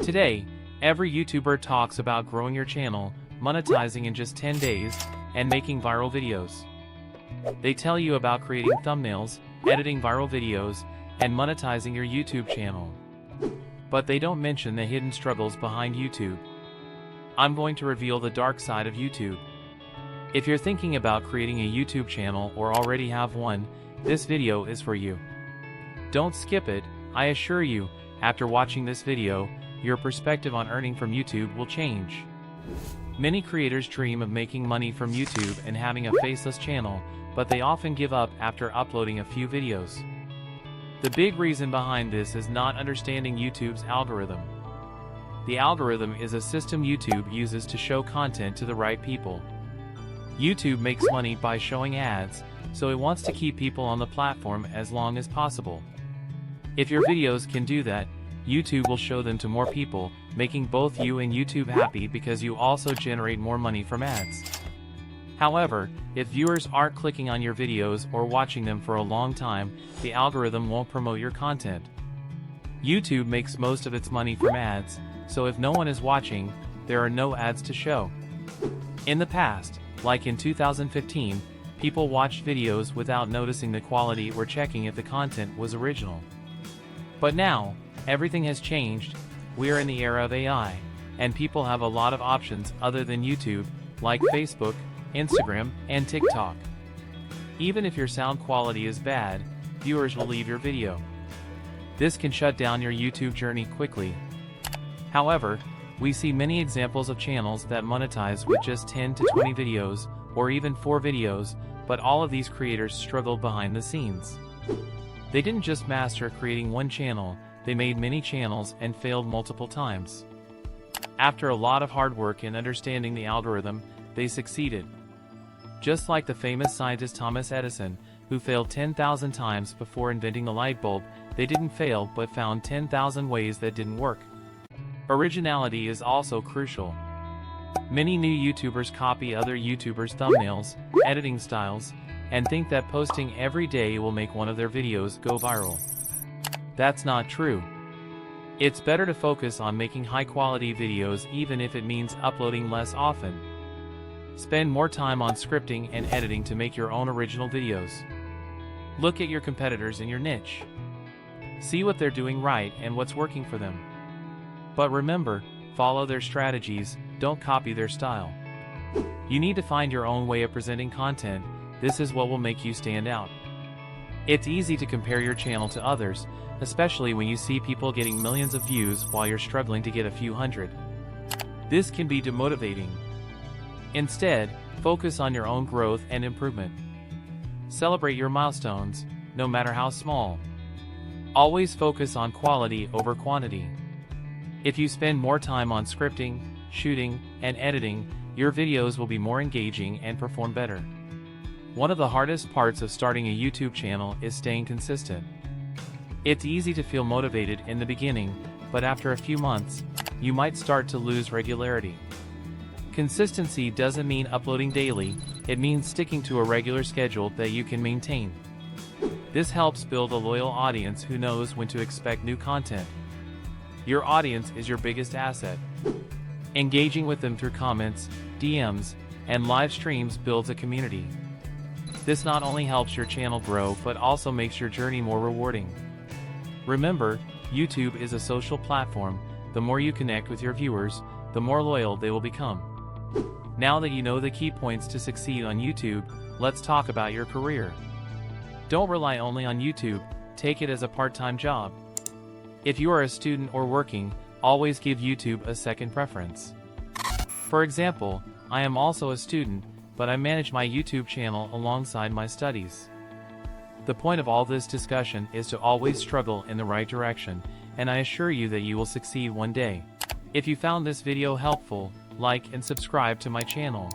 Today, every YouTuber talks about growing your channel, monetizing in just 10 days, and making viral videos. They tell you about creating thumbnails, editing viral videos, and monetizing your YouTube channel. But they don't mention the hidden struggles behind YouTube. I'm going to reveal the dark side of YouTube. If you're thinking about creating a YouTube channel or already have one, this video is for you. Don't skip it. I assure you, after watching this video, your perspective on earning from YouTube will change. Many creators dream of making money from YouTube and having a faceless channel, but they often give up after uploading a few videos. The big reason behind this is not understanding YouTube's algorithm. The algorithm is a system YouTube uses to show content to the right people. YouTube makes money by showing ads, so it wants to keep people on the platform as long as possible. If your videos can do that, YouTube will show them to more people, making both you and YouTube happy because you also generate more money from ads. However, if viewers aren't clicking on your videos or watching them for a long time, the algorithm won't promote your content. YouTube makes most of its money from ads, so if no one is watching, there are no ads to show. In the past, like in 2015, people watched videos without noticing the quality or checking if the content was original. But now, everything has changed. We are in the era of AI, and people have a lot of options other than YouTube, like Facebook, Instagram, and TikTok. Even if your sound quality is bad, viewers will leave your video. This can shut down your YouTube journey quickly. However, we see many examples of channels that monetize with just 10 to 20 videos, or even 4 videos, but all of these creators struggled behind the scenes. They didn't just master creating one channel, they made many channels and failed multiple times. After a lot of hard work and understanding the algorithm, they succeeded. Just like the famous scientist Thomas Edison, who failed 10,000 times before inventing the light bulb, they didn't fail but found 10,000 ways that didn't work. Originality is also crucial. Many new YouTubers copy other YouTubers' thumbnails, editing styles, and think that posting every day will make one of their videos go viral. That's not true. It's better to focus on making high-quality videos even if it means uploading less often. Spend more time on scripting and editing to make your own original videos. Look at your competitors in your niche. See what they're doing right and what's working for them. But remember, follow their strategies, don't copy their style. You need to find your own way of presenting content. This is what will make you stand out. It's easy to compare your channel to others, especially when you see people getting millions of views while you're struggling to get a few hundred. This can be demotivating. Instead, focus on your own growth and improvement. Celebrate your milestones, no matter how small. Always focus on quality over quantity. If you spend more time on scripting, shooting, and editing, your videos will be more engaging and perform better. One of the hardest parts of starting a YouTube channel is staying consistent. It's easy to feel motivated in the beginning, but after a few months, you might start to lose regularity. Consistency doesn't mean uploading daily, it means sticking to a regular schedule that you can maintain. This helps build a loyal audience who knows when to expect new content. Your audience is your biggest asset. Engaging with them through comments, DMs, and live streams builds a community. This not only helps your channel grow but also makes your journey more rewarding. Remember, YouTube is a social platform. The more you connect with your viewers, the more loyal they will become. Now that you know the key points to succeed on YouTube, let's talk about your career. Don't rely only on YouTube, take it as a part-time job. If you are a student or working, always give YouTube a second preference. For example, I am also a student, but I manage my YouTube channel alongside my studies. The point of all this discussion is to always struggle in the right direction, and I assure you that you will succeed one day. If you found this video helpful, like and subscribe to my channel.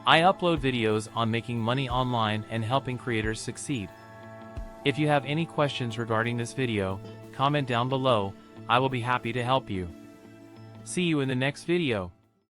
I upload videos on making money online and helping creators succeed. If you have any questions regarding this video, comment down below. I will be happy to help you. See you in the next video.